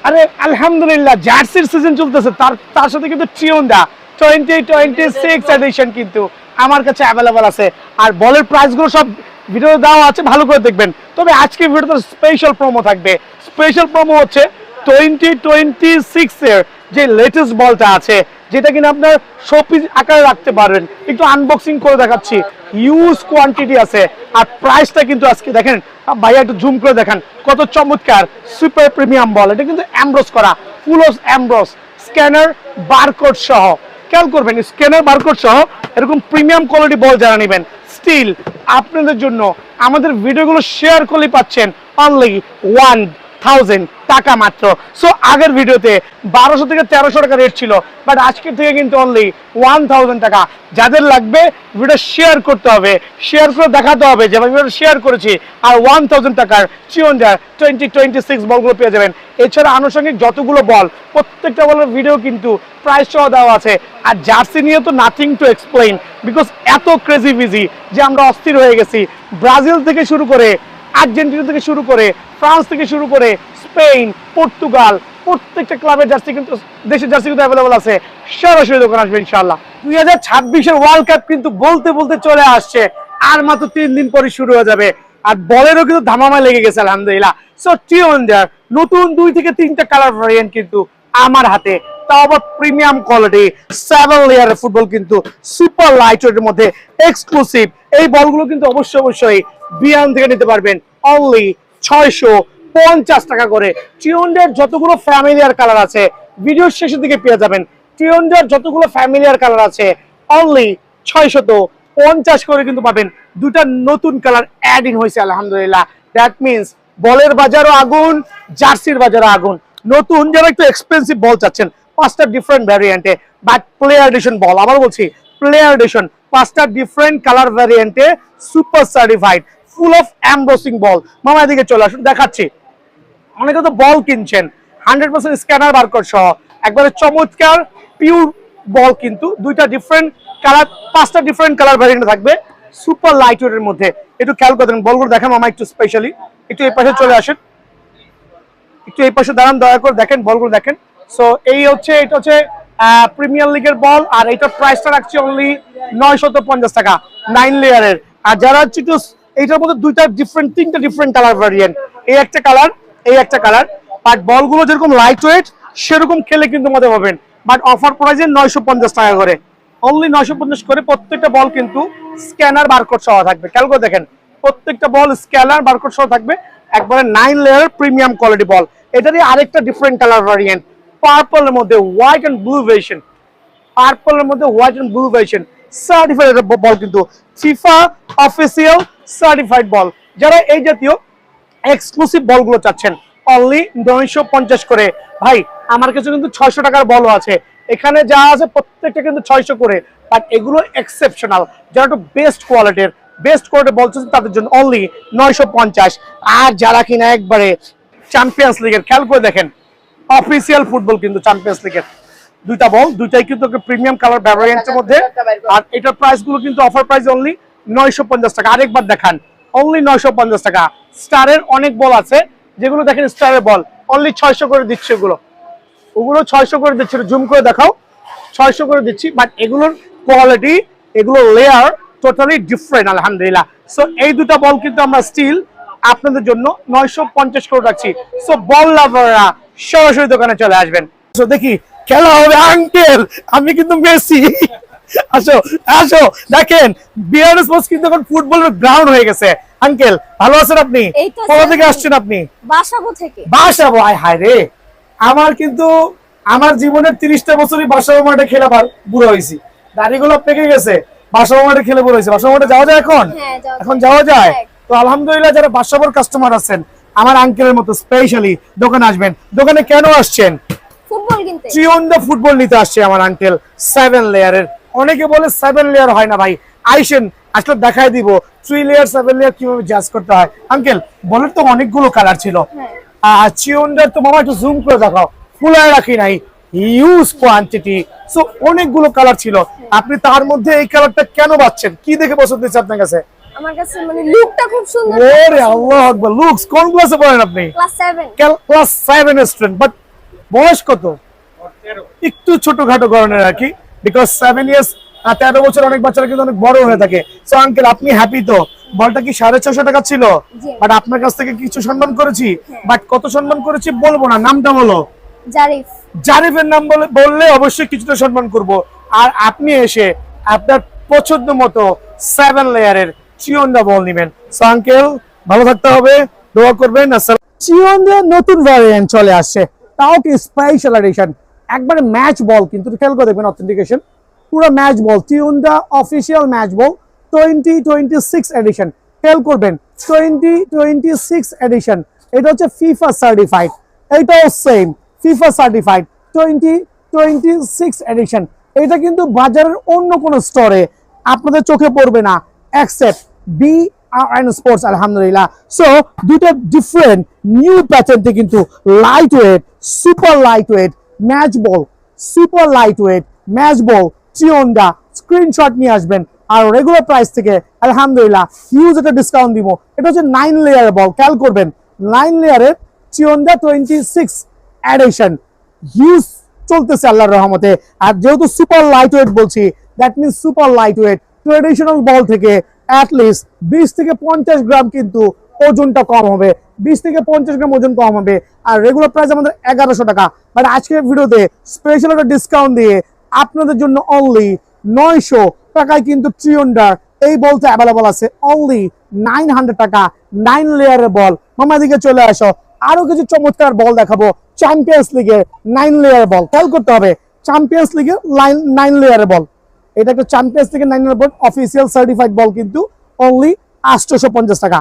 আরে আলহামদুলিল্লাহ জার্সির সিজন চলতেছে, তার সাথে কিন্তু ট্রিওন্ডা 2026 এডিশন কিন্তু আমার কাছে অ্যাভেলেবল আছে। আর বলের প্রাইসগুলো সব ভিডিও দেওয়া আছে, ভালো করে দেখবেন। তবে আজকে ভিডিওতে স্পেশাল প্রোমো থাকবে। স্পেশাল প্রোমো হচ্ছে 2026 এর যে লেটেস্ট বলটা আছে, যেটা কিনা আপনার শোপিস আকারে রাখতে পারবেন। একটু আনবক্সিং করে দেখাচ্ছি, হিউজ কোয়ান্টিটি আছে। আর প্রাইসটা কিন্তু আজকে দেখেন ভাইয়া, একটু জুম করে দেখেন কত চমৎকার সুপার প্রিমিয়াম বল। এটা কিন্তু এমব্রস করা, ফুল অফ এমব্রস, স্ক্যানার বারকোড সহ। খেয়াল করবেন, স্ক্যানার বারকোড সহ এরকম প্রিমিয়াম কোয়ালিটি বল যারা নেবেন, স্টিল আপনাদের জন্য আমাদের ভিডিওগুলো শেয়ার করলে পাচ্ছেন অনলি 1000 টাকা মাত্র। সো আগের ভিডিওতে 1200 থেকে 1300 টাকা রেট ছিল, বাট আজকের থেকে কিন্তু অনলি 1000 টাকা। যাদের লাগবে ভিডিও শেয়ার করতে হবে, শেয়ার করে দেখাতে হবে যে আমি ভিডিও শেয়ার করেছি, আর 1000 টাকার চিওন্ডা 2026 বলগুলো পেয়ে যাবেন। এছাড়া আনুষঙ্গিক যতগুলো বল, প্রত্যেকটা বলের ভিডিও কিন্তু প্রাইস সহ দেওয়া আছে। আর জার্সি নিয়ে তো নাথিং টু এক্সপ্লেইন, বিকজ এত ক্রেজি বিজি যে আমরা অস্থির হয়ে গেছি। ব্রাজিল থেকে শুরু করে, আর্জেন্টিনা থেকে শুরু করে, ফ্রান্স থেকে শুরু করে, স্পেন, পর্তুগাল, প্রত্যেকটা ক্লাবের জার্সি কিন্তু, দেশের জার্সি কিন্তু অ্যাভেলেবল আছে। সরাসরি দোকান আসবে ইনশাআল্লাহ। 2026 ওয়ার্ল্ড কাপ কিন্তু বলতে বলতে চলে আসছে, আর মাত্র 3 দিন পরে শুরু হয়ে যাবে। আর বলেরও কিন্তু ধামামা লেগে গেছে আলহামদুলিল্লাহ। সো টিওন্ডার নতুন 2 থেকে 3টা কালার ভেরিয়েন্ট কিন্তু আমার হাতে, তাও আবার প্রিমিয়াম কোয়ালিটি 7 লেয়ারের ফুটবল, কিন্তু সুপার লাইট ওয়েটের মধ্যে এক্সক্লুসিভ। এই বলগুলো কিন্তু অবশ্যই বিয়ান থেকে নিতে পারবেন অনলি 650 টাকা করে। টিওন্ডার যতগুলো ফ্যামিলিয়ার কালার আছে ভিডিওর শেষের দিকে পেয়ে যাবেন। টিওন্ডার যতগুলো ফ্যামিলিয়ার কালার আছে অনলি 650 করে কিন্তু পাবেন। দুটা নতুন কালার অ্যাড ইন হয়েছে আলহামদুলিল্লাহ। দ্যাট মিনস বলের বাজারও আগুন, জার্সির বাজারও আগুন। নতুন যারা একটু এক্সপেন্সিভ বল চাচ্ছেন 5টা ডিফারেন্ট ভ্যারিয়েন্টে, বাট প্লেয়ার এডিশন বল, আবার বলছি প্লেয়ার এডিশন, 5টা ডিফারেন্ট কালার ভ্যারিয়েন্টে, super certified, full of embossing ball. মামা এদিকে চলে আসুন, দেখাচ্ছি। অনেকে তো বল কিনছেন 100% স্ক্যানার বারকোড সহ, একবারে চমৎকার পিওর বল, কিন্তু 2টা ডিফারেন্ট কালার, 5টা ডিফারেন্ট কালার ভ্যারিয়েন্ট থাকবে সুপার লাইট ওয়েটের মধ্যে। একটু খেয়াল করবেন বলগুলো দেখেন মামা, একটু স্পেশালি একটু এই পাশে চলে আসেন, একটু এই পাশে দাঁড়ান, দয়া করে দেখেন বলগুলো দেখেন। সো এই হচ্ছে, এটা হচ্ছে প্রিমিয়ার লিগের বল, আর এটার প্রাইসটা রাখছি অনলি 950 টাকা 9 লেয়ারের। আর যারা হচ্ছে একটু, এইটার মধ্যে 3টা ডিফারেন্ট কালার ভ্যারিয়েন্ট, এই একটা কালার, এই একটা কালার। বাট বলগুলো যেরকম লাইট ওয়েট সেরকম খেলে কিন্তু মজা পাবেন। বাট অফার প্রাইসে 950 টাকা করে, অনলি 950 করে। প্রত্যেকটা বল কিন্তু স্ক্যানার বারকোড সহ থাকবে। খেয়াল করে দেখেন, প্রত্যেকটা বল স্ক্যানার বারকোড সহ থাকবে, একবারে 9 লেয়ার প্রিমিয়াম কোয়ালিটি বল। এটারই আরেকটা ডিফারেন্ট কালার ভ্যারিয়েন্ট, পার্পলের মধ্যে হোয়াইট এন্ড ব্লু ভেরিয়েশন, পার্পলের মধ্যে white and blue variation, certified ball, কিন্তু ফিফা অফিসিয়াল সার্টিফাইড বল। যারা এই জাতীয় এক্সক্লুসিভ বলগুলো চাচ্ছেন অনলি 950 করে। ভাই আমার কাছে কিন্তু 600 টাকার বলও আছে, এখানে যা আছে প্রত্যেকটা কিন্তু 600 করে। বাট এগুলো এক্সেপশনাল, যারা একটু বেস্ট কোয়ালিটির বলছেন তাদের জন্য অনলি 950। আর যারা কিনা একবারে চ্যাম্পিয়ন্স লিগের, খেয়াল করে দেখেন অফিসিয়াল ফুটবল কিন্তু চ্যাম্পিয়ন্স লিগের 2টা বল, 2টাই কিন্তু প্রিমিয়াম কালার ভ্যারিয়েন্টের মধ্যে। আর এটার প্রাইস গুলো কিন্তু অফার প্রাইস অনলি 950 টাকা। আরেকবার দেখান, অনলি 950 টাকা। স্টারের অনেক বল আছে, যেগুলো দেখেন স্টারের বল অনলি 600 করে দিচ্ছে, ওগুলো 600 করে দিচ্ছে। জুম করে দেখাও, 600 করে দিচ্ছি। বাট এগুলোর কোয়ালিটি, এগুলো লেয়ার টোটালি ডিফারেন্ট আলহামদুলিল্লাহ। সো এই 2টা বল কিন্তু আমরা স্টিল আপনাদের জন্য 950 করে রাখছি। সো বল লাভাররা সরাসরি দোকানে চলে আসবেন। সো দেখি খেলা হবে আঙ্কেল, আমি কিন্তু মেসি। আসো আসো, দেখেন বিআর স্পোর্টস কিন্তু এখন ফুটবলের গ্রাউন্ড হয়ে গেছে। আঙ্কেল ভালো আছেন আপনি? কোথা থেকে আসছেন আপনি? বাসাবো থেকে। বাসাবো, আয় হায় রে, আমার কিন্তু আমার জীবনের 30টা বছরই বাসাবো মাঠে খেলা বুড়ো হয়েছি, দাড়িগুলো পেকে গেছে। বাসাবো মাঠে খেলে বুড়ো হয়েছে। বাসাবো মাঠে যাওয়া যায় এখন? এখন যাওয়া যায়। তো আলহামদুলিল্লাহ, যারা বাসাবোর কাস্টমার আছেন আমার আঙ্কেলের মতো স্পেশালি দোকানে আসবেন। দোকানে কেন আসছেন? ফুটবল কিনতে। টিওন্ডা ফুটবল নিতে আসছে আমার আঙ্কেল 7 লেয়ারের। অনেকে বলে 7 লেয়ার হয় না ভাই, আইসেন আসলে দেখাই দিব 3 লেয়ার 7 লেয়ার কিভাবে জাজ করতে হয়। আঙ্কেল বলের তো অনেকগুলো কালার ছিল, টিওন্ডার তো মামা একটু জুম করে দেখাও, ফুলায় রাখি নাই, হিউজ কোয়ান্টিটি। সো অনেকগুলো কালার ছিল, আপনি তার মধ্যে এই কালারটা কেন বাছছেন? কি দেখে পছন্দ হয়েছে আপনার কাছে? আমার কাছে মানে লুকটা খুব সুন্দর। ওরে আল্লাহু আকবার, লুকস কোন ক্লাসে পড়েন আপনি? ক্লাস 7। ক্লাস 7 স্টুডেন্ট, বাট বয়স কত? একটু ছোটখাটো ধরনের আর কি, বিকজ 7 ইয়ার্স 13 বছর অনেক বাচ্চারা কিন্তু অনেক বড় হয়ে থাকে। সো আঙ্কেল আপনি হ্যাপি তো? বলটা কি 650 টাকা ছিল, জি। বাট আপনার কাছ থেকে কিছু সম্মান করেছি, হ্যাঁ। বাট কত সম্মান করেছি বলবো না, নামটা বলো। জারিফ। জারিফের নাম বললে অবশ্যই কিছুটা সম্মান করব। আর আপনি এসে আপনার পছন্দ মতো 7 লেয়ারের চিয়নদা বল নেবেন। সো আঙ্কেল ভালো থাকতে হবে, দোয়া করবেন। আসসালাম। চিয়নদা নতুন ভ্যারিয়েন্ট চলে আসছে, তাও কি স্পেশাল এডিশন, একবারে ম্যাচ বল, কিন্তু খেয়াল করে দেখবেন অথেন্টিকেশন পুরো match ball, Trionda official match ball 2026 edition. খেয়াল করবেন 2026 এডিশন, এটা হচ্ছে ফিফা সার্টিফাইড, এটাও সেম ফিফা সার্টিফাইড 2026 এডিশন। এটা কিন্তু বাজারের অন্য কোনো স্টোরে আপনাদের চোখে পড়বে না এক্সেপ্ট BRN স্পোর্টস। আলহামদুলিল্লাহ। সো দুটো ডিফারেন্ট নিউ প্যাটার্নতে কিন্তু light weight, super light weight match ball, super light weight match ball Trionda screenshot নিয়ে আসবেন। আর রেগুলার প্রাইস থেকে আলহামদুলিল্লাহ হিউজ একটা ডিসকাউন্ট দিব। এটা হচ্ছে 9 লেয়ারের বল, খেয়াল করবেন 9 লেয়ারের চিয়নদা 26 এডিশন হিউজ চলতেছে আল্লাহর রহমতে। আর যেহেতু সুপার লাইট ওয়েট বলছি, that means super light weight traditional ball থেকে অ্যাটলিস্ট 20 থেকে 50 গ্রাম কিন্তু ওজনটা কম হবে, 20 থেকে 50 গ্রাম ওজন কম হবে। আর রেগুলার প্রাইস আমাদের 1100 টাকা, বাট আজকের ভিডিওতে স্পেশাল একটা ডিসকাউন্ট দিয়ে আপনাদের জন্য অনলি 900 টাকায় কিন্তু চিয়নদার এই বলটা অ্যাভেলেবল আছে, অনলি 900 টাকা 9 লেয়ারের বল। মামা দিকে চলে আসো, আরো কিছু চমৎকার বল দেখাবো। চ্যাম্পিয়ন্স লিগের 9 লেয়ার বল, খেয়াল করতে হবে চ্যাম্পিয়ন্স লিগের 9 লেয়ারের বল, এটা একটা চ্যাম্পিয়ন্স লিগের 9 লেয়ার বল অফিসিয়াল সার্টিফাইড বল, কিন্তু অনলি 850 টাকা,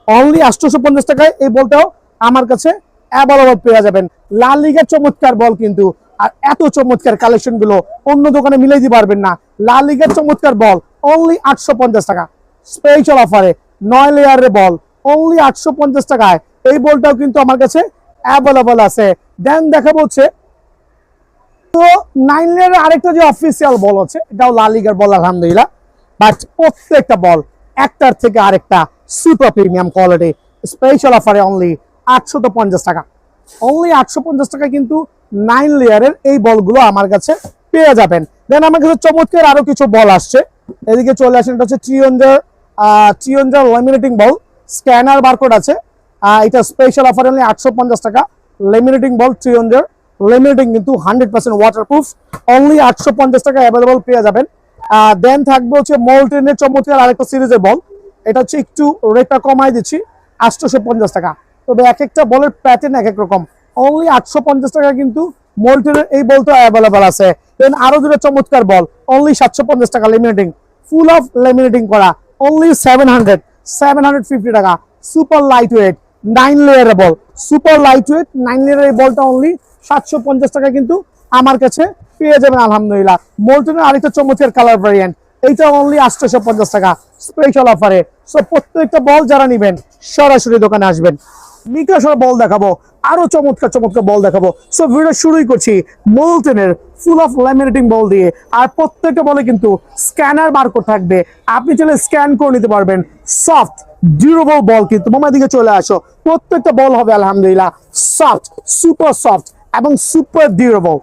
অনলি 850 টাকায় এই বলটাও আমার কাছে অ্যাভেলেবল পেয়ে যাবেন। লা লিগার চমৎকার বল কিন্তু, আর এত চমৎকার কালেকশন গুলো অন্য দোকানে মিলাই দিতে পারবেন না। লা লিগার চমৎকার বল অনলি 850 টাকা স্পেশাল অফারে 9 লেয়ারের বল অনলি 850 টাকায় এই বলটাও কিন্তু আমার কাছে অ্যাভেলেবল আছে। দেন দেখাবো হচ্ছে তো 9 লেয়ারের আরেকটা যে অফিসিয়াল বল আছে, এটাও লা লিগার বল আলহামদুলিল্লাহ, বাট প্রত্যেকটা বল একটার থেকে আরেকটা সুপার প্রিমিয়াম কোয়ালিটি। স্পেশাল অফারে অনলি 850 টাকা, অনলি 850 টাকা কিন্তু 9 লেয়ারের এই বলগুলো আমার কাছে পেয়ে যাবেন। দেন আমার কাছে চমৎকার আরো কিছু বল আসছে, এদিকে চলে আসেন। এটা হচ্ছে চিয়নদার লেমিনেটিং বল, স্ক্যানার বারকোড আছে, এটা স্পেশাল অফার অনলি 850 টাকা। লেমিনেটিং বল চিয়নদার, লেমিনেটিং কিন্তু 100% ওয়াটারপ্রুফ, অনলি 850 টাকা অ্যাভেলেবল পেয়ে যাবেন। দেন থাকবে হচ্ছে মোল্টেনের চমৎকার আরেকটা সিরিজের বল, এটা হচ্ছে একটু রেটটা কমাই দিচ্ছি 850 টাকা, তবে এক একটা বলের প্যাটার্ন এক এক রকম। অনলি 850 টাকা কিন্তু মোল্টেনের এই বলটা অ্যাভেলেবল আছে। দেন আরো দুটো চমৎকার বল অনলি 750 টাকা, লেমিনেটিং ফুল অফ লেমিনেটিং করা, অনলি 750 টাকা। সুপার লাইট ওয়েট 9 লেয়ারের বল, সুপার লাইট ওয়েট 9 লেয়ারের বলটা অনলি 750 টাকা কিন্তু আমার কাছে পেয়ে যাবেন আলহামদুলিল্লাহ। মোল্টনের আরেকটা চমৎকার কালার ভ্যারিয়েন্ট, এইটা অনলি 850 টাকা স্পেশাল অফারে। সো প্রত্যেকটা বল যারা নেবেন সরাসরি দোকানে আসবেন। মিকাশার বল দেখাবো, আরো চমৎকার চমৎকার বল দেখাবো। সো ভিডিও শুরুই করছি মোল্টনের ফুল অফ ল্যামিনেটিং বল দিয়ে, আর প্রত্যেকটা বলে কিন্তু স্ক্যানার বারকোড থাকবে, আপনি চলে স্ক্যান করে নিতে পারবেন। সফট ডিউরেবল বল কিন্তু, মামার দিকে চলে আসো, প্রত্যেকটা বল হবে আলহামদুলিল্লাহ সফট, সুপার সফট এবং সুপার ডিউরেবল।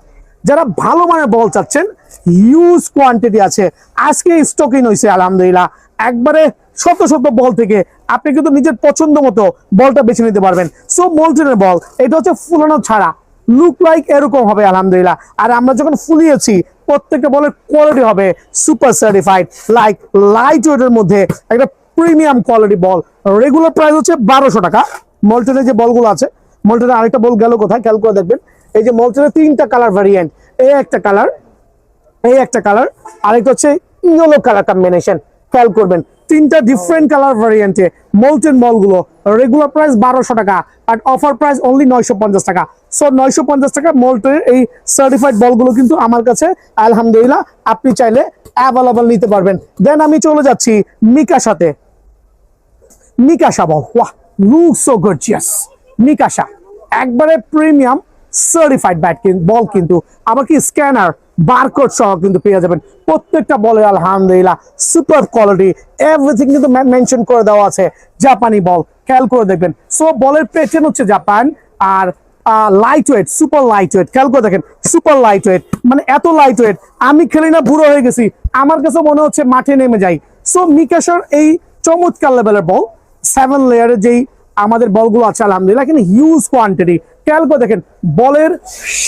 যারা ভালো মানের বল চাচ্ছেন হিউজ কোয়ান্টিটি আছে, আজকে স্টকিং হয়েছে আলহামদুলিল্লাহ, একবারে শত শত বল থেকে আপনি কিন্তু নিজের পছন্দ মতো বলটা বেছে নিতে পারবেন। সো মোল্টনের বল এটা হচ্ছে ফুলানো ছাড়া, লুক লাইক এরকম হবে আলহামদুলিল্লাহ। আর আমরা যখন ফুলিয়েছি প্রত্যেকটা বলের কোয়ালিটি হবে সুপার সার্টিফাইড, লাইক লাইট ওয়েটের মধ্যে একটা প্রিমিয়াম কোয়ালিটি বল। রেগুলার প্রাইস হচ্ছে 1200 টাকা। মোল্টনের যে বলগুলো আছে, মোল্টনের আরেকটা বল গেল কোথায়, খেয়াল করে দেখবেন। এই যে মোল্টনের 3টা কালার ভ্যারিয়েন্ট, এই একটা কালার, এই একটা কালার, আরেকটা হচ্ছে ইয়েলো কালার কম্বিনেশন, খেয়াল করবেন 3টা ডিফারেন্ট কালার ভ্যারিয়েন্টে মোল্টেন বলগুলো। রেগুলার প্রাইস 1200 টাকা, বাট অফার প্রাইস অনলি 950 টাকা। সো 950 টাকা মোল্টেনের এই সার্টিফাইড বলগুলো কিন্তু আমার কাছে আলহামদুলিল্লাহ আপনি চাইলে অ্যাভেলেবল নিতে পারবেন। দেন আমি চলে যাচ্ছি মিকাশাতে। মিকাশা বল, ওয়াহ লুক সো গর্জিয়াস। মিকাশা একবারে প্রিমিয়াম সার্টিফাইড ব্যাট বল কিন্তু, আবার কি স্ক্যানার বারকোড সহ কিন্তু পেয়ে যাবেন। প্রত্যেকটা বলে আলহামদুলিল্লাহ সুপার কোয়ালিটি, এভরিথিং কিন্তু মেনশন করে দেওয়া আছে। জাপানি বল, খেয়াল করে দেখবেন। সো বলের প্যাটার্ন হচ্ছে জাপান, আর light weight, super light weight, খেয়াল করে দেখেন সুপার লাইট ওয়েট, মানে এত লাইট ওয়েট আমি খেলি না বুড়ো হয়ে গেছি, আমার কাছে মনে হচ্ছে মাঠে নেমে যাই। সো মিকাশার এই চমৎকার লেভেলের বল, 7 লেয়ারের যেই আমাদের বলগুলো আছে আলহামদুলিল্লাহ এখানে হিউজ কোয়ান্টিটি, খেয়াল করে দেখেন বলের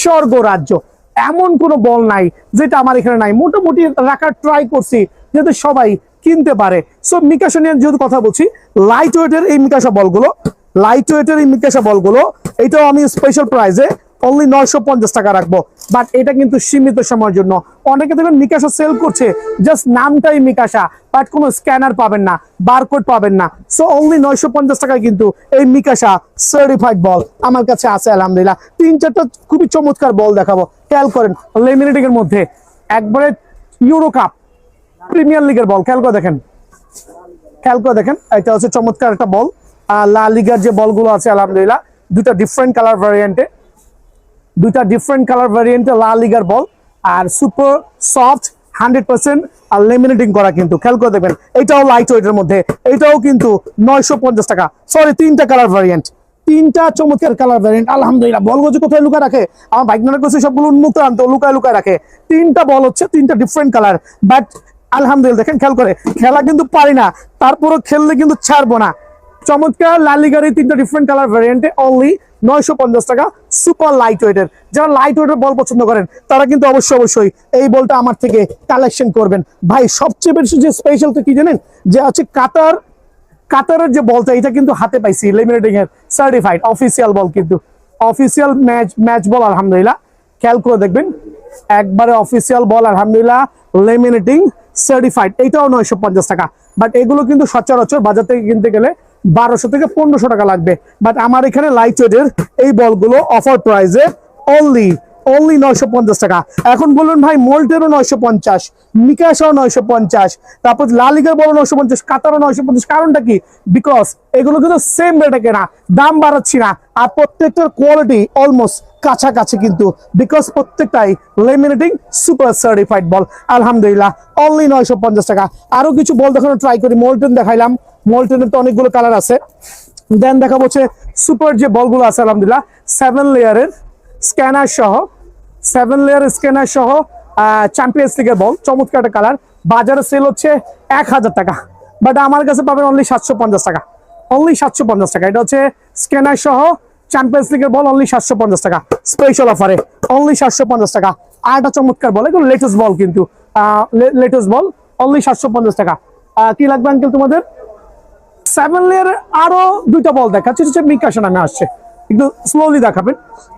স্বর্গ রাজ্য, এমন কোনো বল নাই যেটা আমার এখানে নাই, মোটামুটি রাখার ট্রাই করছি যাতে সবাই কিনতে পারে। সো মিকাশা নিয়ে যেহেতু কথা বলছি, লাইট ওয়েটের এই মিকাশা বলগুলো, লাইট ওয়েটের এই মিকাশা বলগুলো এটাও আমি স্পেশাল প্রাইসে অনলি 950 টাকা রাখবো, বাট এটা কিন্তু সীমিত সময়ের জন্য। অনেকে দেখবেন মিকাশা সেল করছে, জাস্ট নামটাই মিকাশা, বাট কোনো স্ক্যানার পাবেন না, বারকোড পাবেন না। সো অনলি 950 টাকায় কিন্তু এই মিকাশা সার্টিফাইড বল আমার কাছে আছে আলহামদুলিল্লাহ। 3-4টা খুবই চমৎকার বল দেখাবো, খেয়াল করেন লেমিনেটিং এর মধ্যে একবারে ইউরো কাপ প্রিমিয়ার লিগের বল, খেয়াল করে দেখেন, খেয়াল করে দেখেন এটা হচ্ছে চমৎকার একটা বল। লা লিগার যে বলগুলো আছে আলহামদুলিল্লাহ দুটা ডিফারেন্ট কালার ভ্যারিয়েন্টে, লা লিগার বল, আর সুপার সফট 100% আর লেমিনেটিং করা কিন্তু, খেয়াল করে দেখবেন এটাও লাইট ওয়েটের মধ্যে, এটাও কিন্তু 950 টাকা। সরি 3টা কালার ভ্যারিয়েন্ট, 3টা চমৎকার কালার ভ্যারিয়েন্ট আলহামদুলিল্লাহ। বলগুলো যে কোথায় লুকায় রাখে আমার বাইক নানা করছে সবগুলো উন্মুক্ত আনতো, লুকায় রাখে। 3টা বল হচ্ছে 3টা ডিফারেন্ট কালার, বাট আলহামদুলিল্লাহ দেখেন খেয়াল করে, খেলা কিন্তু পারি না তারপরও খেললে কিন্তু ছাড়বো না। চমৎকার লা লিগার এই 3টা ডিফারেন্ট কালার ভ্যারিয়েন্টে অনলি 950 টাকা, সুপার লাইট ওয়েটের। যারা লাইট ওয়েটের বল পছন্দ করেন তারা কিন্তু অবশ্যই এই বলটা আমার থেকে কালেকশন করবেন। ভাই সবচেয়ে বেশি যে স্পেশাল তো কি জানেন, যে হচ্ছে কাতারের যে বলটা এটা কিন্তু হাতে পাইছি লেমিনেটিং এর সার্টিফাইড অফিসিয়াল বল, কিন্তু অফিসিয়াল ম্যাচ বল আলহামদুলিল্লাহ, খেয়াল করে দেখবেন একবারে অফিসিয়াল বল আলহামদুলিল্লাহ, লেমিনেটিং সার্টিফাইড, এটাও 950 টাকা। বাট এগুলো কিন্তু সচরাচর বাজার থেকে কিনতে গেলে 1200 থেকে 1500 টাকা লাগবে, বাট আমার এখানে লাইট ওয়েটের এই বলগুলো অফার প্রাইসে অনলি 950 টাকা। এখন বলুন ভাই মোল্টেরও 950, মিকাশাও 950, তারপর লা লিগার বল 950, কাতারও 950, কারণটা কি? বিকজ এগুলো কিন্তু সেম রেটে কেনা, দাম বাড়াচ্ছি না, আর প্রত্যেকটার কোয়ালিটি অলমোস্ট কাছাকাছি কিন্তু, বিকজ প্রত্যেকটাই লেমিনেটিং সুপার সার্টিফাইড বল আলহামদুলিল্লাহ অনলি 950 টাকা। আরো কিছু বল দেখানো ট্রাই করি, মোল্টেন দেখাইলাম, মোল্টেনের তো অনেকগুলো কালার আছে, দেন দেখাবো হচ্ছে সুপার যে বলগুলো আছে আলহামদুলিল্লাহ 7 লেয়ারের স্ক্যানার সহ, 7 লেয়ারের স্ক্যানার সহ চ্যাম্পিয়ন্স লিগের বল, চমৎকার একটা কালার, বাজারে সেল হচ্ছে 1000 টাকা, বাট আমার কাছে পাবেন অনলি 750 টাকা, অনলি 750 টাকা। এটা হচ্ছে স্ক্যানার সহ চ্যাম্পিয়ন্স লিগের বল, অনলি 750 টাকা স্পেশাল অফারে, অনলি 750 টাকা। আর একটা চমৎকার বল, এগুলো লেটেস্ট বল কিন্তু, লেটেস্ট বল অনলি 750 টাকা। কি লাগবে আঙ্কেল তোমাদের? 7 লেয়ারের আরো 2টা বল দেখাচ্ছি, হচ্ছে মিকাশা নামে আসছে, একটু স্লোলি দেখাবেন,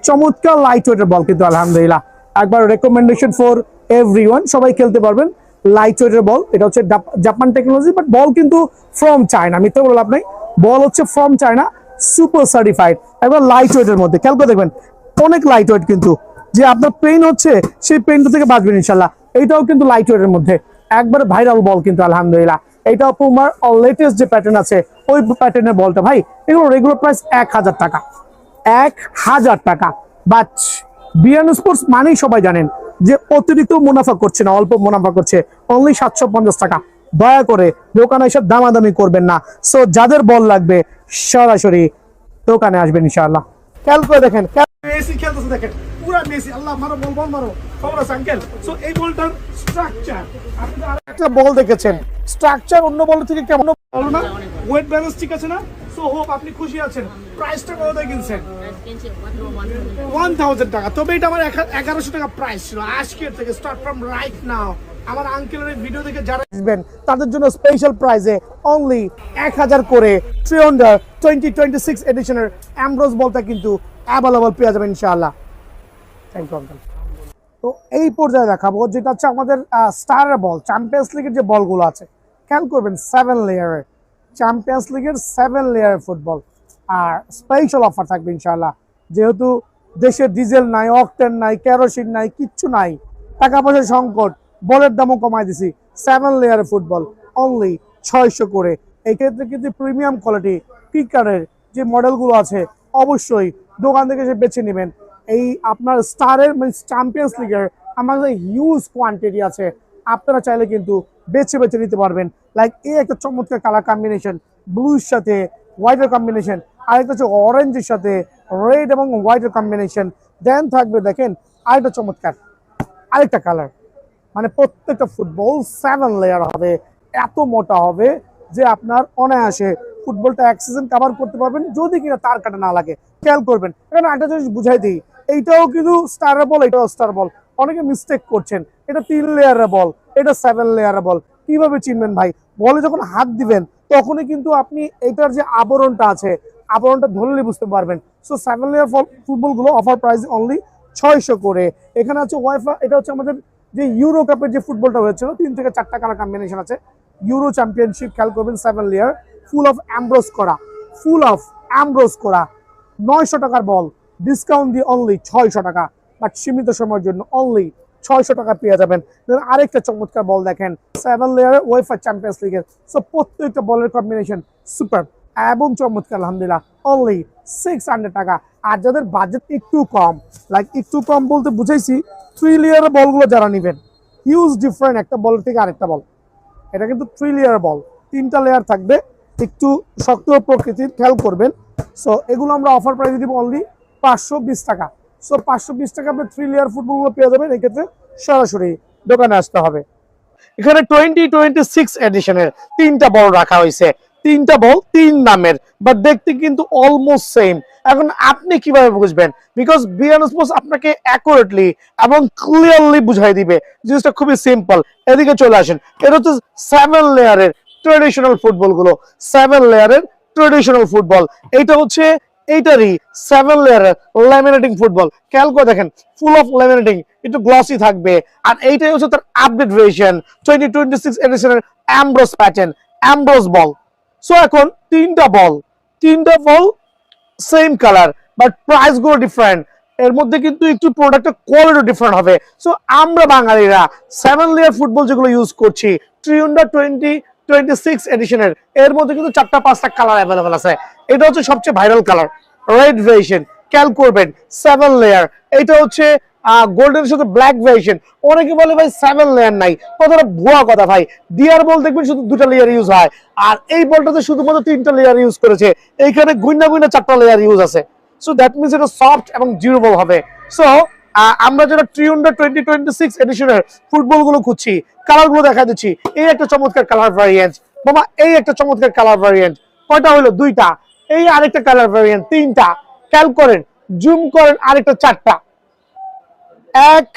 চমৎকার লাইট ওয়েটের বল কিন্তু আলহামদুলিল্লাহ, একবার রেকমেন্ডেশন ফর এভরিওয়ান, সবাই খেলতে পারবেন লাইট ওয়েটের বল। এটা হচ্ছে জাপান টেকনোলজি, বাট বল কিন্তু ফ্রম চায়না, মিথ্যা বলে লাভ নাই, বল হচ্ছে ফ্রম চায়না, সুপার সার্টিফাইড, একবার লাইট ওয়েটের মধ্যে, খেয়াল করে দেখবেন অনেক লাইট ওয়েট কিন্তু, যে আপনার পেইন হচ্ছে সেই পেইনটা থেকে বাঁচবেন ইনশাল্লাহ। এইটাও কিন্তু লাইট ওয়েটের মধ্যে, একবারে ভাইরাল বল কিন্তু আলহামদুলিল্লাহ। এইটাও পুমার লেটেস্ট যে প্যাটার্ন আছে ওই প্যাটার্নের বলটা, ভাই এগুলো রেগুলার প্রাইস 1000 টাকা, 1000 টাকা। বাট বিয়ান স্পোর্টস মানেই সবাই জানেন যে অতিরিক্ত মুনাফা করছে না, অল্প মুনাফা করছে, অনলি 750 টাকা। দয়া করে দোকানে এসে দামাদামি করবেন না। সো যাদের বল লাগবে সরাসরি দোকানে আসবেন ইনশাআল্লাহ। খেয়াল করে দেখেন মেসি খেলতেছে, দেখেন পুরো মেসি, আল্লাহ মারো বল মারো, খবর আছে আঙ্কেল। সো এই বলটার স্ট্রাকচার, আপনি আরেকটা বল দেখেছেন, স্ট্রাকচার অন্য বল থেকে কেমন বলো না, ওয়েট ব্যালেন্স ঠিক আছে না? সো হোপ আপনি খুশি আছেন। প্রাইসটা কত দিয়ে কিনছেন? 1000 টাকা। তবে এটা আমার 1100 টাকা প্রাইস ছিল আজকের থেকে, স্টার্ট ফ্রম রাইট নাও। আমার আঙ্কেলের ভিডিও দেখে যারা আসবেন তাদের জন্য স্পেশাল প্রাইসে অনলি 1000 করে ট্রিওন্ডার 2026 এডিশনের অ্যামব্রোস বলটা কিন্তু অ্যাভেলেবল পেয়ে যাবেন ইনশাআল্লাহ। Thank you uncle. তো এই পর্যায়ে দেখাবো যেটা হচ্ছে আমাদের স্টারের বল, চ্যাম্পিয়ন্স লিগের যে বলগুলো আছে, খেয়াল করবেন 7 লেয়ারের চ্যাম্পিয়ন্স লিগের 7 লেয়ারের ফুটবল, আর স্পেশাল অফার থাকবে ইনশাআল্লাহ। যেহেতু দেশে ডিজেল নাই, অকটেন নাই, কেরোসিন নাই, কিচ্ছু নাই, টাকা পয়সার সংকট, বলের দামও কমাই দিছি, 7 লেয়ারের ফুটবল অনলি 600 করে। এই ক্ষেত্রে কিন্তু প্রিমিয়াম কোয়ালিটি পিকারের যে মডেলগুলো আছে অবশ্যই দোকান থেকে এসে বেছে নেবেন। এই আপনার স্টারের মানে চ্যাম্পিয়ন্স লিগের আমাদের হিউজ কোয়ান্টিটি আছে, আপনারা চাইলে কিন্তু বেছে বেছে নিতে পারবেন। লাইক এই একটা চমৎকার কালার কম্বিনেশন, ব্লুর সাথে হোয়াইটের কম্বিনেশন, আরেকটা হচ্ছে অরেঞ্জের সাথে রেড এবং হোয়াইটের কম্বিনেশন। দেন থাকবে দেখেন আরেকটা চমৎকার আরেকটা কালার, মানে প্রত্যেকটা ফুটবল 7 লেয়ার হবে, এত মোটা হবে যে আপনার অনায়াসে ফুটবলটা এক সিজন কভার করতে পারবেন যদি কিনা তার কাটা না লাগে। খেয়াল করবেন, এখানে একটা জিনিস বুঝাই দিই, এইটাও কিন্তু স্টারের বল, এটাও স্টার বল। অনেকে মিস্টেক করছেন, এটা 3 লেয়ারের বল, এটা 7 লেয়ারের বল। কিভাবে চিনবেন ভাই? বলে যখন হাত দিবেন তখনই কিন্তু আপনি এটার যে আবরণটা আছে, আবরণটা ধরলে বুঝতে পারবেন। সো 7 লেয়ার ফুটবলগুলো অফার প্রাইস অনলি 600 করে। এখানে আছে ওয়াইফা, এটা হচ্ছে আমাদের যে ইউরো কাপের যে ফুটবলটা হয়েছিল 3 থেকে 4টা কালার কম্বিনেশন আছে। ইউরো চ্যাম্পিয়নশিপ খেয়াল করবেন 7 লেয়ার, ফুল অফ অ্যামব্রোস করা, ফুল অফ অ্যামব্রোস করা। 900 টাকার বল ডিসকাউন্ট দিয়ে অনলি 600 টাকা, বাট সীমিত সময়ের জন্য অনলি 600 টাকা পেয়ে যাবেন। আরেকটা চমৎকার বল দেখেন 7 লেয়ার ওয়েফা চ্যাম্পিয়ন্স লিগের। সো প্রত্যেকটা বলের কম্বিনেশন সুপার এবং চমৎকার, আলহামদুলিল্লাহ অনলি 600 টাকা। আর যাদের বাজেট একটু কম, লাইক একটু কম বলতে বুঝাইছি 3 লেয়ারের বলগুলো যারা নেবেন, হিউজ ডিফারেন্ট একটা বলের থেকে আরেকটা বল। এটা কিন্তু 3 লেয়ার বল, 3টা লেয়ার থাকবে, একটু শক্ত প্রকৃতির, খেয়াল করবেন। সো এগুলো আমরা অফার প্রাইসে দিব অনলি 520 টাকা। সো 520 টাকা আপনি 3 লেয়ার ফুটবলগুলো পেয়ে যাবেন। এক্ষেত্রে সরাসরি দোকানে আসতে হবে। এখানে 2026 এডিশনের 3টা বল রাখা হয়েছে, 3টা বল 3 নামের, বাট দেখতে কিন্তু অলমোস্ট সেম। এখন আপনি কিভাবে বুঝবেন? বিকজ বিয়ান স্পোর্টস আপনাকে অ্যাকুরেটলি এবং ক্লিয়ারলি বুঝাই দিবে। জিনিসটা খুবই সিম্পল। এদিকে চলে আসেন, এটা হচ্ছে 7 লেয়ারের ট্রেডিশনাল ফুটবল গুলো, 7 লেয়ারের ট্রেডিশনাল ফুটবল। এইটা হচ্ছে এইটারই 7 লেয়ারের ল্যামিনেটিং ফুটবল। খেয়াল করে দেখেন, ফুল অফ ল্যামিনেটিং, একটু গ্লসি থাকবে। আর এইটাই হচ্ছে তার আপডেট ভার্সন 2026 এডিশনের embossed pattern, embossed ball. So এখন 3টা ball same colour, but price গুলো ডিফারেন্ট। এর মধ্যে কিন্তু একটু প্রোডাক্টের কোয়ালিটি ডিফারেন্ট হবে। সো আমরা বাঙালিরা 7 লেয়ার ফুটবল যেগুলো ইউজ করছি, ট্রিউন্ডা 2026 এডিশনের, এর মধ্যে কিন্তু 4টা-5টা কালার অ্যাভেলেবল আছে। এটা হচ্ছে সবচেয়ে ভাইরাল কালার, রেড ভার্সন। খেয়াল করবেন 7 লেয়ার। এটা হচ্ছে গোল্ডের সাথে ব্ল্যাক ভার্সন। অনেকে বলে ভাই 7 লেয়ার নাই, কথাটা ভুয়া কথা ভাই। ডিয়ার বল দেখবেন শুধু 2টা লেয়ার ইউজ হয়, আর এই বলটাতে শুধুমাত্র 3টা লেয়ার ইউজ করেছে। এইখানে গুইনা 4টা লেয়ার ইউজ আছে। সো দ্যাট মিনস এটা সফট এবং ডিউরেবল হবে। সো আমরা যারা ট্রিউন্ডা 2026 এডিশনের ফুটবল গুলো খুঁজছি, কালার গুলো দেখা দিচ্ছি। এই একটা চমৎকার কালার ভ্যারিয়েন্ট বাবা, এই একটা চমৎকার কালার ভ্যারিয়েন্ট। কয়টা হলো? 2টা। এই আরেকটা কালার ভ্যারিয়েন্ট 3টা। খেয়াল করেন, জুম করেন, আরেকটা 4টা। 1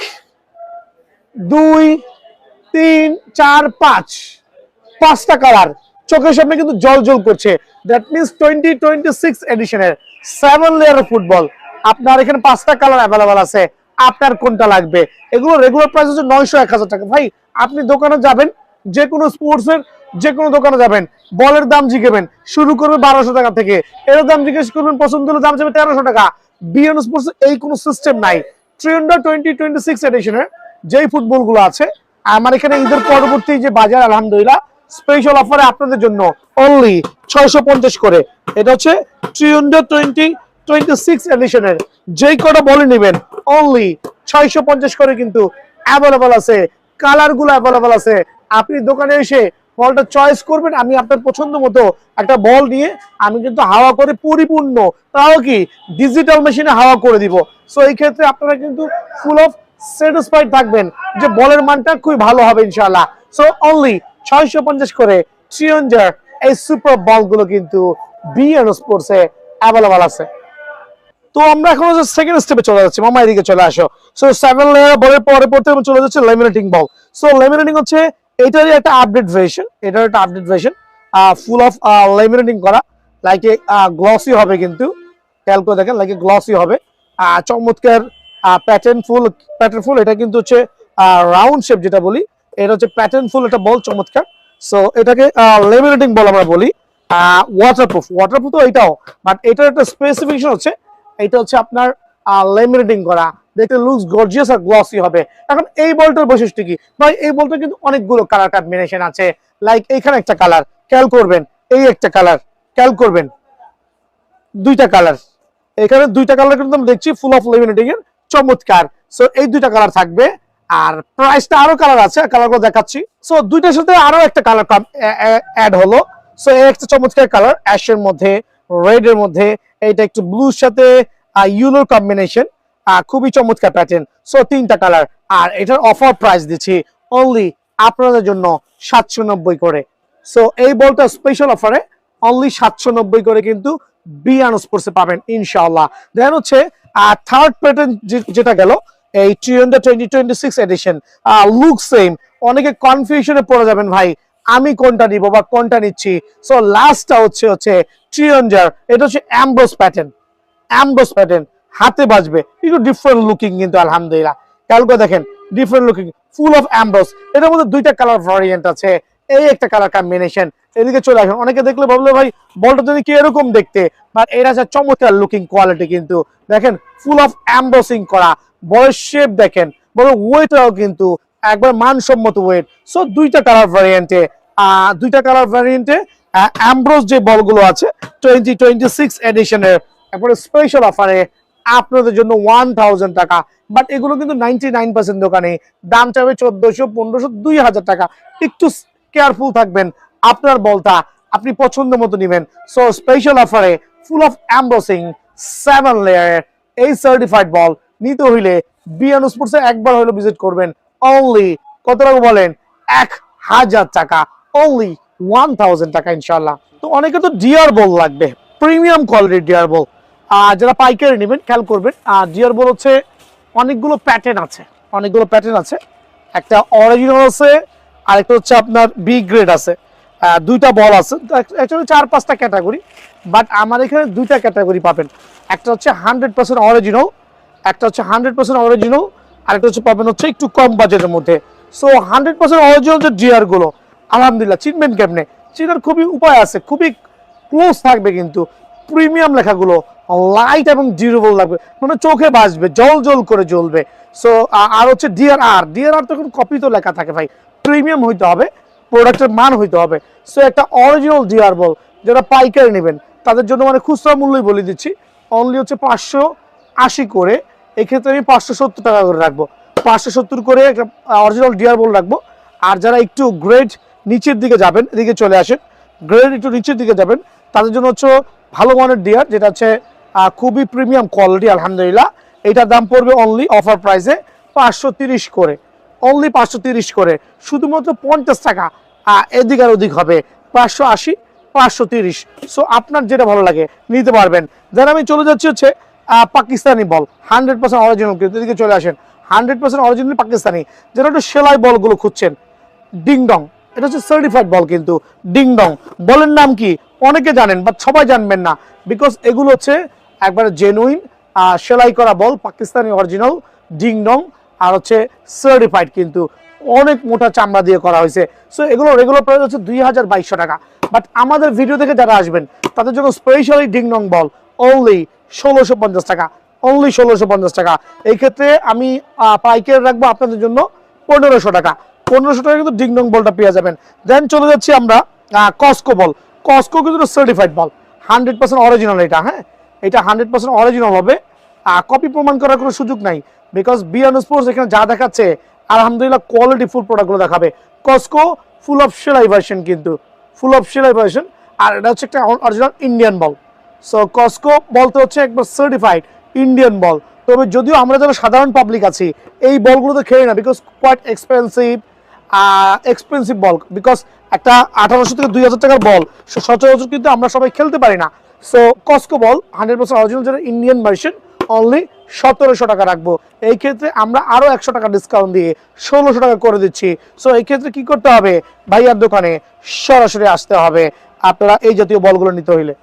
2 3 4 5, 5টা কালার চোখের সামনে কিন্তু জল করছে। দ্যাট মিনস 2026 এডিশনের 7 লেয়ার ফুটবল আপনার এখানে 5টা কালার অ্যাভেলেবল আছে। আপনার কোনটা লাগবে? এগুলো রেগুলার প্রাইস হচ্ছে 900-1000 টাকা। ভাই আপনি দোকানে যাবেন, যে কোনো স্পোর্টস এর যে কোনো দোকানে যাবেন, বলের দাম জিজ্ঞেবেন, শুরু করবে 1200 টাকা থেকে। এর দাম জিজ্ঞেস করবেন, পছন্দ হলে দাম যাবে 1300 টাকা। বিএন স্পোর্টস এই কোনো সিস্টেম নাই। ট্রিউন্ডা 2026 এডিশনের যেই ফুটবল গুলো আছে আমার এখানে ঈদের পরবর্তী যে বাজার, আলহামদুলিল্লাহ স্পেশাল অফারে আপনাদের জন্য অনলি 650 করে। এটা হচ্ছে ট্রিউন্ডা 2026 এডিশনের যেই কটা বলে নেবেন অনলি 650 করে কিন্তু অ্যাভেলেবল আছে। কালার গুলো অ্যাভেলেবল আছে। আপনি দোকানে এসে বলটা চয়েস করবেন, আমি আপনার পছন্দ মতো একটা বল নিয়ে আমি কিন্তু হাওয়া করে পরিপূর্ণ, তাও কি ডিজিটাল মেশিনে হাওয়া করে দিব। সো এই ক্ষেত্রে আপনারা কিন্তু ফুল অফ স্যাটিসফাইড থাকবেন যে বলের মানটা খুবই ভালো হবে ইনশাআল্লাহ। সো অনলি 650 করে ট্রিউন্ডার এই সুপার বলগুলো কিন্তু বিএন স্পোর্টস এ অ্যাভেলেবল আছে। তো আমরা এখন সেকেন্ড স্টেপে চলে যাচ্ছি, মামা এদিকে চলে আসো। সো 7 লেয়ার বলের পরে পড়তে চলে যাচ্ছে ল্যামিনেটিং বল। সো ল্যামিনেটিং হচ্ছে এটারই একটা update version, full of laminating করা, লাইক গ্লসি হবে কিন্তু। খেয়াল করে দেখেন, লাইক গ্লসি হবে, চমৎকার প্যাটার্ন ফুল। এটা কিন্তু হচ্ছে রাউন্ড শেপ যেটা বলি, এটা হচ্ছে প্যাটার্ন ফুল একটা বল, চমৎকার। সো এটাকে ল্যামিনেটিং বল আমরা বলি। ওয়াটারপ্রুফ তো এটাও, বাট এটার একটা স্পেসিফিকেশন হচ্ছে এটা হচ্ছে আপনার ল্যামিনেটিং করা, দেখতে লুকস গর্জিয়াস আর গ্লসি হবে। এখন এই বলটার বৈশিষ্ট্য কি ভাই? এই বলটা কিন্তু অনেকগুলো কালার কম্বিনেশন আছে। লাইক এইখানে একটা কালার খেয়াল করবেন, এই একটা কালার খেয়াল করবেন, 2টা কালার, এখানে 2টা কালার কিন্তু আমরা দেখছি ফুল অফ ল্যামিনেটিং এর, চমৎকার। সো এই 2টা কালার থাকবে, আর প্রাইসটা আরো কালার আছে, কালারগুলো দেখাচ্ছি। সো 2টার সাথে আরো একটা কালার অ্যাড হলো। সো এই একটা চমৎকার কালার, অ্যাশের মধ্যে, রেড এর মধ্যে, এইটা একটু ব্লুর সাথে ইউলোর কম্বিনেশন, খুবই চমৎকার প্যাটার্ন। সো 3টা কালার, আর এটার অফার প্রাইস দিচ্ছি অনলি আপনাদের জন্য 790 করে। সো এই বলটা স্পেশাল অফারে অনলি 790 করে কিন্তু বিয়ান স্পোর্টসে পাবেন ইনশাআল্লাহ। দেন হচ্ছে থার্ড প্যাটার্ন যেটা গেল এই 2026 এডিশন, লুক সেম, অনেকে কনফিউশনে পড়ে যাবেন ভাই আমি কোনটা নিব বা কোনটা নিচ্ছি। সো লাস্টটা হচ্ছে 300, এটা হচ্ছে অ্যাম্ব্রোস প্যাটার্ন, হাতে বাজবে, একটু ডিফারেন্ট লুকিং কিন্তু আলহামদুলিল্লাহ। খেয়াল করে দেখেন ডিফারেন্ট লুকিং, ফুল অফ অ্যাম্ব্রোস। এটার মধ্যে 2টা কালার ভ্যারিয়েন্ট আছে, এই একটা কালার কম্বিনেশন। এদিকে চলে আসেন, অনেকে দেখলে ভাবলো ভাই বলটা যদি কি এরকম দেখতে, বাট এটা হচ্ছে চমৎকার লুকিং কোয়ালিটি কিন্তু। দেখেন ফুল অফ অ্যাম্ব্রোসিং করা, বলের শেপ দেখেন, বড় ওয়েটটাও কিন্তু একবার মানসম্মত ওয়েট। সো 2টা কালার ভ্যারিয়েন্টে অ্যাম্ব্রোস যে বলগুলো আছে 2026 এডিশনের একবারে স্পেশাল অফারে আপনাদের জন্য 1000 টাকা। বাট এগুলো কিন্তু 99% দোকানে দাম চাবে 1400, 1500, 2000 টাকা। একটু কেয়ারফুল থাকবেন, আপনার বলটা আপনি পছন্দ মতো নেবেন। সো স্পেশাল অফারে ফুল অফ অ্যাম্ব্রোসিং 7 লেয়ারের এই সার্টিফাইড বল নিতে হইলে বিয়ান স্পোর্টসে একবার হলো ভিজিট করবেন। অনলি কত টাকা বলেন? 1000 টাকা, অনলি 1000 টাকা ইনশাআল্লাহ। তো অনেকে তো ডিআর বল লাগবে, প্রিমিয়াম কোয়ালিটির ডিআর বল, যারা পাইকারি নেবেন খেয়াল করবেন। ডিআর বল হচ্ছে অনেকগুলো প্যাটার্ন আছে, একটা অরিজিনাল আছে, আর একটা হচ্ছে আপনার বি গ্রেড আছে। 2টা বল আছে, অ্যাকচুয়ালি 4-5টা ক্যাটাগরি, বাট আমার এখানে 2টা ক্যাটাগরি পাবেন। একটা হচ্ছে 100% অরিজিনাল, আর একটা হচ্ছে পাবেন হচ্ছে একটু কম বাজেটের মধ্যে। সো 100% অরিজিনাল যে ডিআর গুলো আলহামদুলিল্লাহ চিনবেন কেমনে? চিনার খুবই উপায় আছে, খুবই ক্লোজ থাকবে কিন্তু প্রিমিয়াম লেখাগুলো লাইট এবং ডিউরেবল লাগবে, মানে চোখে বাজবে, জল করে জ্বলবে। সো আর হচ্ছে ডিআরআর তো এখন কপি তো লেখা থাকে ভাই, প্রিমিয়াম হইতে হবে, প্রোডাক্টের মান হইতে হবে। সো একটা অরিজিনাল ডিআর বল যারা পাইকারি নেবেন তাদের জন্য মানে খুচরা মূল্যই বলে দিচ্ছি, অনলি হচ্ছে 580 করে। এক্ষেত্রে আমি 570 টাকা করে রাখবো, 570 করে একটা অরিজিনাল ডিআর বল রাখবো। আর যারা একটু গ্রেড নিচের দিকে যাবেন, এদিকে চলে আসেন, গ্রেড একটু নিচের দিকে যাবেন, তাদের জন্য হচ্ছে ভালো মানের ডিআর, যেটা হচ্ছে খুবই প্রিমিয়াম কোয়ালিটি আলহামদুলিল্লাহ। এটার দাম পড়বে অনলি অফার প্রাইসে 530 করে, অনলি 530 করে, শুধুমাত্র 50 টাকা এদিক আর ওদিক হবে, 580, 530। সো আপনার যেটা ভালো লাগে নিতে পারবেন। দেন আমি চলে যাচ্ছি হচ্ছে পাকিস্তানি বল, 100% অরিজিনাল, কিন্তু এদিকে চলে আসেন, 100% অরিজিনাল পাকিস্তানি, যেটা একটু সেলাই বলগুলো খুঁজছেন, ডিংডং, এটা হচ্ছে সার্টিফাইড বল কিন্তু। ডিংডং বলের নাম কি অনেকে জানেন, বাট সবাই জানবেন না, বিকজ এগুলো হচ্ছে একবারে জেনুইন সেলাই করা বল, পাকিস্তানি অরিজিনাল ডিংডং, আর হচ্ছে সার্টিফাইড কিন্তু অনেক মোটা চামড়া দিয়ে করা হয়েছে। সো এগুলো রেগুলার প্রাইস হচ্ছে 2200 টাকা, বাট আমাদের ভিডিও থেকে যারা আসবেন তাদের জন্য স্পেশালি ডিংডং বল অনলি 1650 টাকা, অনলি 1650 টাকা। এই ক্ষেত্রে আমি পাইকারি রাখবো আপনাদের জন্য 1500 টাকা, 1500 টাকা কিন্তু ডিংডং বলটা পেয়ে যাবেন। দেন চলে যাচ্ছি আমরা কস্কো বল। কস্কো কিন্তু সার্টিফাইড বল, 100% অরিজিনাল। এটা হ্যাঁ, এটা 100% অরিজিনাল হবে, কপি প্রমাণ করার কোনো সুযোগ নাই, বিকজ বিয়ান স্পোর্টস এখানে যা দেখাচ্ছে আলহামদুলিল্লাহ কোয়ালিটি ফুল প্রোডাক্টগুলো দেখাবে। কস্কো ফুল অফ সেলাই ভার্সন কিন্তু, ফুল অফ সেলাই ভার্সন, আর এটা হচ্ছে একটা অরিজিনাল ইন্ডিয়ান বল। সো কস্কো বলতে হচ্ছে একবার সার্টিফাইড ইন্ডিয়ান বল। তবে যদিও আমরা যারা সাধারণ পাবলিক আছি এই বলগুলো তো খেলি না, because quite expensive ball, because একটা 1800 থেকে 2000 টাকার বল সচরাচর কিন্তু আমরা সবাই খেলতে পারি না। সো কস্কো বল 100% অরিজিনাল যেটা ইন্ডিয়ান ভার্সন অনলি 1700 টাকা রাখবো। এই ক্ষেত্রে আমরা আরো 100 টাকা ডিসকাউন্ট দিয়ে 1600 টাকা করে দিচ্ছি। সো এই ক্ষেত্রে কি করতে হবে? ভাইয়ার দোকানে সরাসরি আসতে হবে আপনারা এই জাতীয় বলগুলো নিতে হইলে।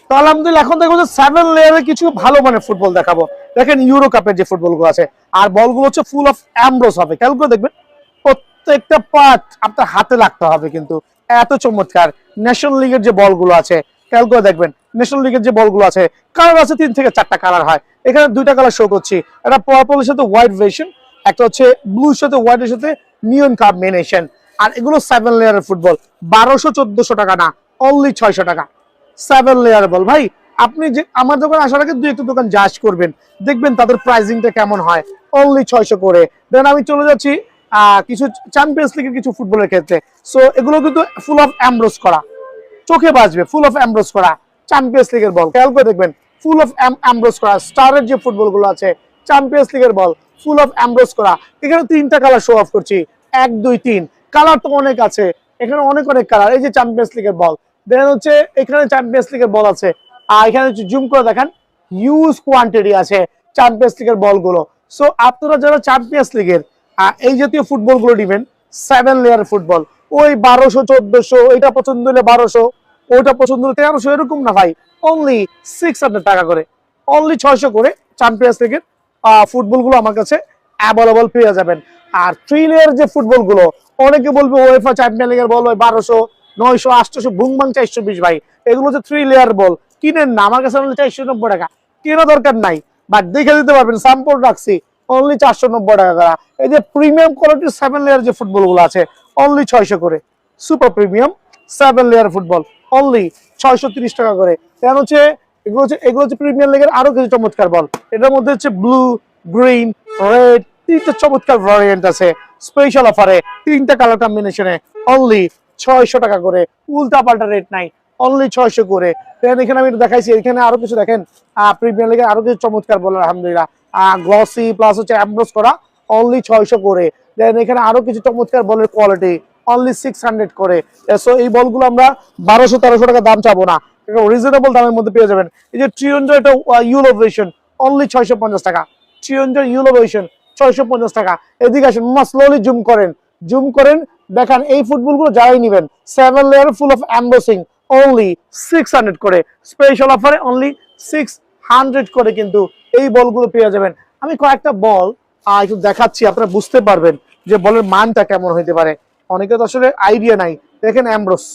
তো আলহামদুলিল্লাহ এখন দেখবো যে 7 লেয়ারের কিছু ভালো মানের ফুটবল দেখাবো। দেখেন ইউরো কাপের যে ফুটবলগুলো আছে, আর বলগুলো হচ্ছে ফুল অফ অ্যাম্ব্রোস হবে। খেয়াল করে দেখবেন প্রত্যেকটা পার্ট আপনার হাতে লাগতে হবে কিন্তু, এত চমৎকার। ন্যাশনাল লিগের যে বলগুলো আছে খেয়াল করে দেখবেন, ন্যাশনাল লিগের যে বলগুলো আছে কালার আছে 3 থেকে 4টা কালার হয়, এখানে 2টা কালার শো করছি, একটা পার্পলের সাথে হোয়াইট ভেরিয়েশন, একটা হচ্ছে ব্লুর সাথে হোয়াইটের সাথে নিয়ন কম্বিনেশন। আর এগুলো 7 লেয়ারের ফুটবল, 1200-1400 টাকা না, অনলি 600 টাকা। 7 লেয়ার বল ভাই, আপনি যে আমার দোকানে আসার আগে 2-1 দোকান জাজ করবেন, দেখবেন তাদের প্রাইসিংটা কেমন হয়, অনলি 600 করে। দেন আমি চলে যাচ্ছি কিছু চ্যাম্পিয়ন্স লিগের কিছু ফুটবলের ক্ষেত্রে। সো এগুলো কিন্তু ফুল অফ অ্যাম্ব্রোস করা, চোখে বাজবে, ফুল অফ অ্যাম্ব্রোস করা চ্যাম্পিয়ন্স লিগের বল। খেয়াল করে দেখবেন ফুল অফ এমব্রোস করা স্টারের যে ফুটবলগুলো আছে, চ্যাম্পিয়ন্স লিগের বল ফুল অফ এমব্রোস করা। এখানে 3টা কালার শো অফ করছি, 1 2 3। কালার তো অনেক আছে এখানে, অনেক অনেক কালার। এই যে চ্যাম্পিয়ন্স লিগের বল, দেন হচ্ছে এখানে চ্যাম্পিয়ন্স লিগের বল আছে, আর এখানে জুম করে দেখেন হিউজ কোয়ান্টিটি আছে চ্যাম্পিয়ন্স লিগের বলগুলো। সো আপনারা যারা চ্যাম্পিয়ন্স লিগের এই জাতীয় ফুটবলগুলো নেবেন, 7 লেয়ার ফুটবল, ওই 1200 1400, এটা পছন্দ হলে 1200, ওইটা পছন্দ হলে 1300, এরকম না ভাই, অনলি 600 টাকা করে, অনলি 600 করে চ্যাম্পিয়ন্স লিগের ফুটবলগুলো আমার কাছে অ্যাভেলেবল পেয়ে যাবেন। আর 3 লেয়ার যে ফুটবলগুলো, অনেকে বলবে ওয়েফা চ্যাম্পিয়ন লিগের বল ওই 1200 900 800 বুংবাং 420, ভাই এগুলো হচ্ছে 3 লেয়ার বল, কিনেন না, আমার কাছে অনলি 490 টাকা, কেনা দরকার নাই, বাট দেখে দিতে পারবেন, স্যাম্পল রাখছি অনলি 490 টাকা করা। এই যে প্রিমিয়াম কোয়ালিটির 7 লেয়ার যে ফুটবলগুলো আছে অনলি 600 করে, super premium 7 layer football only 630 টাকা করে। কেন হচ্ছে এগুলো হচ্ছে প্রিমিয়ার লিগের আরো কিছু চমৎকার বল। এটার মধ্যে হচ্ছে ব্লু, গ্রিন, রেড, 3টা চমৎকার ভ্যারিয়েন্ট আছে স্পেশাল অফারে, 3টা কালার কম্বিনেশনে অনলি 600 টাকা করে, উল্টা পাল্টা রেট নাই, অনলি 600 করে। দেন এখানে আমি দেখাইছি, এখানে আরো কিছু দেখেন প্রিমিয়ার লিগের আরো কিছু চমৎকার বল, আলহামদুলিল্লাহ গ্লসি প্লাস হচ্ছে এমব্রোস করা অনলি 600 করে। দেন এখানে আরো কিছু চমৎকার বলের কোয়ালিটি অনলি 600 করে। সো এই বলগুলো আমরা 1200 1300 টাকা দাম চাবো না, রিজনেবল দামের মধ্যে পেয়ে যাবেন। এই যে ট্রিয়ঞ্জার, এটা ইউরো ভার্সন অনলি 650 টাকা, ট্রিয়ঞ্জার ইউরো ভার্সন 650 টাকা। এদিকে আসেন, স্লোলি জুম করেন দেখান এই ফুটবলগুলো যারাই নেবেন, 7 লেয়ার ফুল অফ এমবোসিং অনলি 600 করে, স্পেশাল অফারে অনলি 600 করে কিন্তু এই বলগুলো পেয়ে যাবেন। আমি কয়েকটা বল একটু দেখাচ্ছি, আপনারা বুঝতে পারবেন যে বলের মানটা কেমন হইতে পারে। অনেকে তো আসলে আইডিয়া নাই। দেখেন এমব্রোস,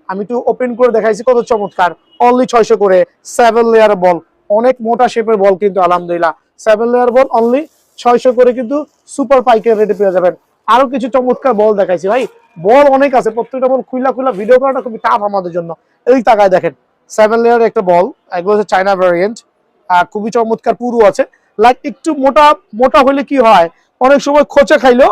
আমি একটু ওপেন করে দেখাইছি কত চমৎকার, অনলি 600 করে, 7 লেয়ার বল, অনেক মোটা শেপের বল কিন্তু আলহামদুলিল্লাহ, 7 লেয়ার বল অনলি 600 করে কিন্তু সুপার পাইকারি রেটে পেয়ে যাবেন। আরো কিছু চমৎকার বল দেখাইছি ভাই, বল অনেক আছে, প্রত্যেকটা বল খুলা ভিডিও করাটা খুবই টাফ আমাদের জন্য। এই তাকায় দেখেন 7 লেয়ার একটা বল, এগুলো হচ্ছে চায়না ভ্যারিয়েন্ট, খুবই চমৎকার, পুরো আছে। লাইক একটু মোটা হলে কি হয়, অনেক সময় খোঁচা খাইলো,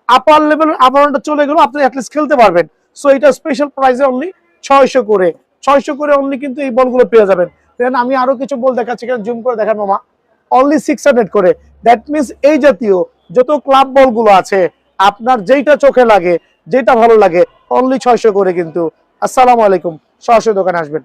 আপার লেভেলের আবরণটা চলে গেল, আপনি অ্যাটলিস্ট খেলতে পারবেন। সো এটা স্পেশাল প্রাইসে অনলি 600 করে, 600 করে অনলি কিন্তু এই বলগুলো পেয়ে যাবেন। দেন আমি আরো কিছু বল দেখাচ্ছি, এখানে জুম করে দেখান মামা, অনলি 600 করে। দ্যাট মিনস এই জাতীয় যত ক্লাব বলগুলো আছে, আপনার যেইটা চোখে লাগে, যেটা ভালো লাগে, অনলি 600 করে কিন্তু। আসসালামু আলাইকুম, সরাসরি দোকানে আসবেন।